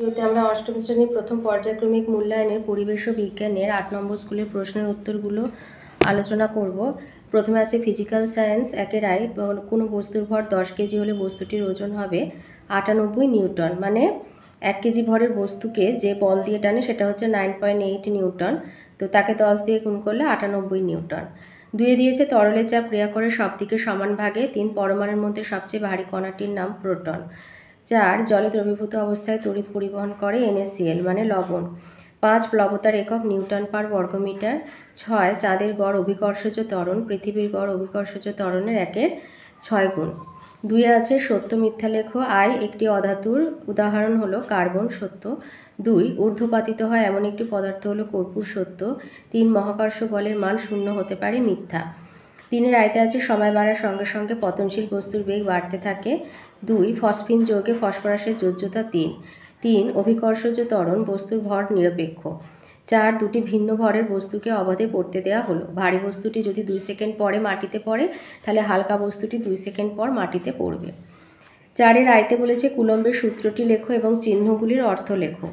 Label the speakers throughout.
Speaker 1: ভিডিওতে আমরা অষ্টম শ্রেণীর প্রথম পর্যায়ক্রমিক মূল্যায়নের পরিবেশ ও বিজ্ঞানের ৮ নম্বর স্কুলের প্রশ্নের উত্তরগুলো আলোচনা করব। প্রথমে আছে ফিজিক্যাল সায়েন্স একের আই। কোনো বস্তুর ভর 10 কেজি হলে বস্তুটির ওজন হবে 98 নিউটন। মানে 1 কেজি ভরের বস্তুকে যে বল দিয়ে টানে সেটা হচ্ছে 9.8 নিউটন। তো তাকে 10 দিয়ে গুণ করলে 98 নিউটন। 2 দিয়েছে তরলের চাপ ক্রিয়া করে সব দিকে সমান ভাগে 3 পরমাণুর মধ্যে সবচেয়ে ভারী কণাটির নাম প্রোটন। 4 জলে দ্রবীভূত অবস্থায় তড়িৎ পরিবহন করে NaCl মানে লবণ। 5 প্লবতার একক নিউটন পার বর্গমিটার। 6 চাঁদের গড় অভিকর্ষজ ত্বরণ পৃথিবীর গড় অভিকর্ষজ ত্বরণের 1/6 গুণ। 2 আছে সত্য মিথ্যা লেখো। আই একটি অধাতুর উদাহরণ হলো কার্বন, সত্য। 2 ঊর্ধ্বপাতিত হয় এমন একটি পদার্থ হলো কর্পূর, সত্য। 3 মহাকর্ষ বলের মান 0 হতে পারে, মিথ্যা। 3 আয়তে আছে সময় বাড়ার সঙ্গে সঙ্গে পতনশীল বস্তুর বেগ বাড়তে থাকে। 2 ফসফিন যৌগে ফসফরাসের যোজ্যতা 3। 3 অভিকর্ষজ ত্বরণ বস্তুর ভর নিরপেক্ষ। 4 দুটি ভিন্ন ভরের বস্তুকে অবাধে পড়তে দেওয়া হলো। ভারী বস্তুটি যদি 2 সেকেন্ড পরে মাটিতে পড়ে তাহলে হালকা বস্তুটি 2 সেকেন্ড পর মাটিতে পড়বে। 4 আয়তে বলেছে কুলম্বের সূত্রটি লেখো এবং চিহ্নগুলির অর্থ লেখো।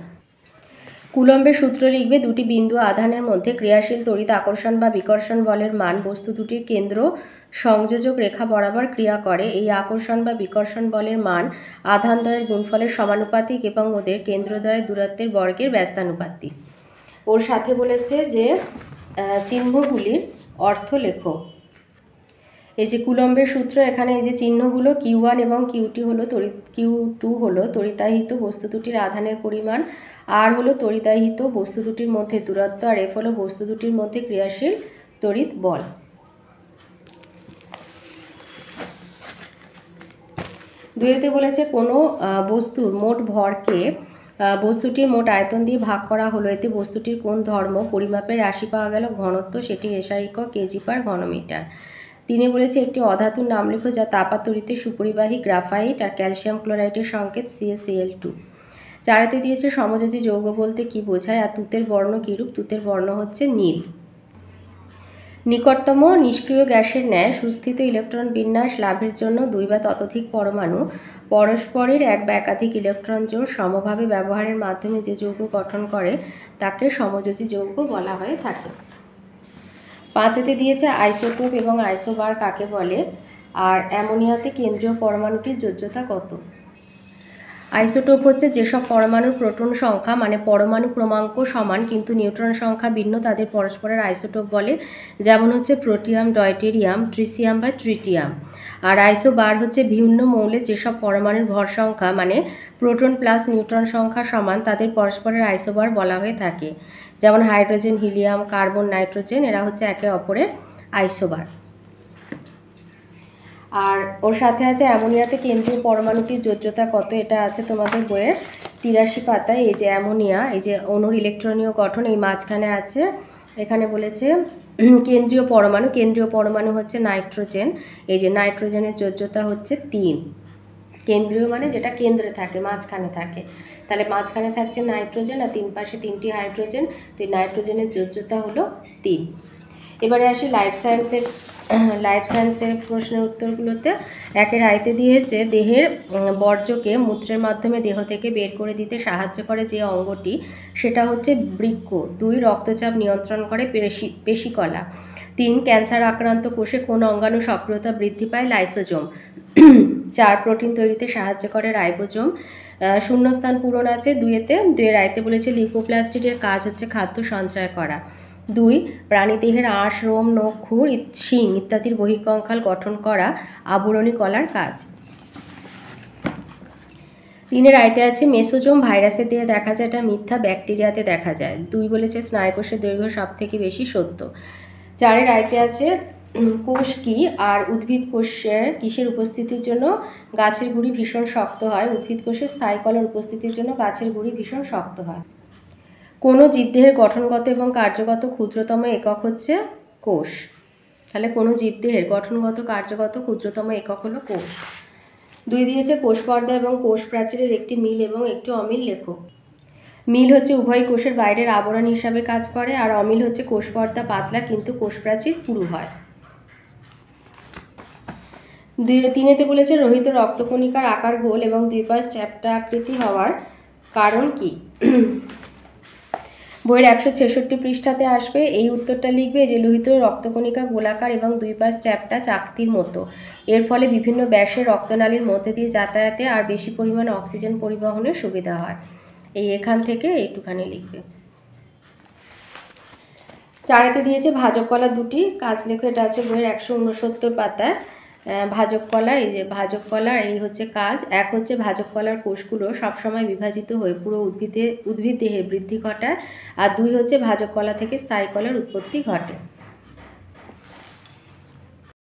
Speaker 1: কুলম্বের সূত্র লিখবে দুটি বিন্দু আধানের মধ্যে ক্রিয়াশীল তড়িৎ আকর্ষণ বা বিকর্ষণ বলের মান বস্তু দুটির কেন্দ্র সংযোজক রেখা বরাবর ক্রিয়া করে। এই আকর্ষণ বা বিকর্ষণ বলের মান আধানদ্বয়ের গুণফলের সমানুপাতিক এবং ওদের কেন্দ্রদ্বয়ের দূরত্বের বর্গের ব্যস্তানুপাতিক। ওর সাথে বলেছে যে চিহ্নগুলির অর্থ লেখো। এই যে কুলম্বের সূত্র, এখানে এই যে চিহ্নগুলো Q1 এবং Q2 হলো তড়িতাহিত বস্তু দুটির আধানের পরিমাণ, আর হলো তড়িতাহিত বস্তু দুটির মধ্যে দূরত্ব, আর F হলো বস্তু দুটির মধ্যে ক্রিয়াশীল তড়িৎ বল। দুইতে বলেছে কোনো বস্তুর মোট ভরকে বস্তুটির মোট আয়তন দিয়ে ভাগ করা হলো। এতে বস্তুটির কোন ধর্ম পরিমাপের রাশি পাওয়া গেল ঘনত্ব, সেটির এসআই একক কেজি পার ঘনমিটার। 3 বলেছে একটি অধাতুর নাম লেখো যা তাপাতড়িতে সুপরিবাহী, গ্রাফাইট, আর ক্যালসিয়াম ক্লোরাইডের সংকেত CaCl2। 4 দিয়েছে সমযোজী যৌগ বলতে কি বোঝায়, আর তুতের বর্ণ কিরূপ। তুতের বর্ণ হচ্ছে নীল। নিকটতম নিষ্ক্রিয় গ্যাসের ন্যায় সুস্থিত ইলেকট্রন বিন্যাস লাভের জন্য 2 বা ততোধিক পরমাণু পরস্পরের এক বা একাধিক ইলেকট্রন জোড় সমভাবে ব্যবহারের মাধ্যমে যে যৌগ গঠন করে তাকে সমযোজী যৌগ বলা হয়ে থাকে। 5 দিয়েছে আইসোটোপ এবং আইসোবার কাকে বলে, আর অ্যামোনিয়াতে কেন্দ্রীয় পরমাণুটির যোজ্যতা কত। আইসোটোপ হচ্ছে যেসব পরমাণুর প্রোটন সংখ্যা মানে পরমাণু ক্রমাঙ্ক সমান কিন্তু নিউট্রন সংখ্যা ভিন্ন তাদের পরস্পরের আইসোটোপ বলে। যেমন হচ্ছে প্রোটিয়াম, ডয়টেরিয়াম, ট্রিসিয়াম বা ট্রিটিয়াম। আর আইসোবার হচ্ছে ভিন্ন মৌলের যেসব পরমাণুর ভর সংখ্যা মানে প্রোটন প্লাস নিউট্রন সংখ্যা সমান তাদের পরস্পরের আইসোবার বলা হয়ে থাকে। যেমন হাইড্রোজেন, হিলিয়াম, কার্বন, নাইট্রোজেন এরা হচ্ছে একে অপরের আইসোবার। আর ওর সাথে আছে অ্যামোনিয়াতে কেন্দ্রীয় পরমাণুটির যোজ্যতা কত, এটা আছে তোমাদের বইয়ের 83 পাতায়। এই যে অ্যামোনিয়া, এই যে অণুর ইলেকট্রনীয় গঠন এই মাঝখানে আছে। এখানে বলেছে কেন্দ্রীয় পরমাণু হচ্ছে নাইট্রোজেন। এই যে নাইট্রোজেনের যোজ্যতা হচ্ছে 3। কেন্দ্রীয় মানে যেটা কেন্দ্রে থাকে, মাঝখানে থাকে। তাহলে মাঝখানে থাকছে নাইট্রোজেন আর 3 পাশে 3টি হাইড্রোজেন। তো এই নাইট্রোজেনের যোজ্যতা হলো 3। এবারে আসি লাইফ সায়েন্সের প্রশ্নের উত্তরগুলোতে। 1 আয়তে দিয়েছে দেহের বর্জ্যকে মূত্রের মাধ্যমে দেহ থেকে বের করে দিতে সাহায্য করে যে অঙ্গটি সেটা হচ্ছে বৃক্ক। 2 রক্তচাপ নিয়ন্ত্রণ করে পেশিকলা। 3 ক্যান্সার আক্রান্ত কোষে কোন অঙ্গাণু সক্রিয়তা বৃদ্ধি পায়, লাইসোজোম। 4 প্রোটিন তৈরিতে সাহায্য করে, রাইবোজোম। শূন্যস্থান পূরণ আছে 2 আয়তে বলেছে লিউকোপ্লাস্টিডের কাজ হচ্ছে খাদ্য সঞ্চয় করা। 2 প্রাণীদেহের আঁশ, রোম, নখ, খুর, শিং ইত্যাদির বহিঃকঙ্কাল গঠন করা আবরণী কলার কাজ। 3 আয়তে আছে মেসোজোম ভাইরাসের দেহে দেখা যায়, এটা মিথ্যা, ব্যাকটেরিয়াতে দেখা যায়। 2 বলেছে স্নায়ুকোষের দৈর্ঘ্য সব থেকে বেশি, সত্য। 4 আয়তে আছে কোষ কি, আর উদ্ভিদ কোষে কিসের উপস্থিতির জন্য গাছের গুঁড়ি ভীষণ শক্ত হয়। উদ্ভিদ কোষে স্থায়ী কলার উপস্থিতির জন্য গাছের গুঁড়ি ভীষণ শক্ত হয়। কোনো জীবদেহের গঠনগত এবং কার্যগত ক্ষুদ্রতম একক হচ্ছে কোষ। তাহলে কোনো জীবদেহের গঠনগত কার্যগত ক্ষুদ্রতম একক হলো কোষ। 2 দিয়েছে কোষ পর্দা এবং কোষ প্রাচীরের একটি মিল এবং একটি অমিল লেখো। মিল হচ্ছে উভয় কোষের বাইরের আবরণ হিসাবে কাজ করে, আর অমিল হচ্ছে কোষ পর্দা পাতলা কিন্তু কোষ প্রাচীর পুরু হয়। 3 বলেছে রোহিত রক্তকণিকার আকার গোল এবং 2 পাশ চ্যাপ্টা আকৃতি হওয়ার কারণ কি? বইয়ের 166 পৃষ্ঠাতে আসবে। এই উত্তরটা লিখবে যে লোহিত রক্তকণিকা গোলাকার এবং দুই পাশ চ্যাপ্টা চাকতির মতো। এর ফলে বিভিন্ন ব্যাসের রক্তনালীর মধ্যে দিয়ে যাতায়াতে আর বেশি পরিমাণে অক্সিজেন পরিবহনের সুবিধা হয়। এখান থেকে একটুখানি লিখবে। 4 দিয়েছে ভাজক কলা দুটি, কাজ লেখো। এটা আছে বইয়ের 169 পাতায়। ভাজক কলা, এই যে ভাজক কলার এই হচ্ছে কাজ। এক হচ্ছে ভাজক কলার কোষগুলো সবসময় বিভাজিত হয়ে পুরো উদ্ভিদ দেহের বৃদ্ধি ঘটায়, আর 2 হচ্ছে ভাজক কলা থেকে স্থায়ী কলার উৎপত্তি ঘটে।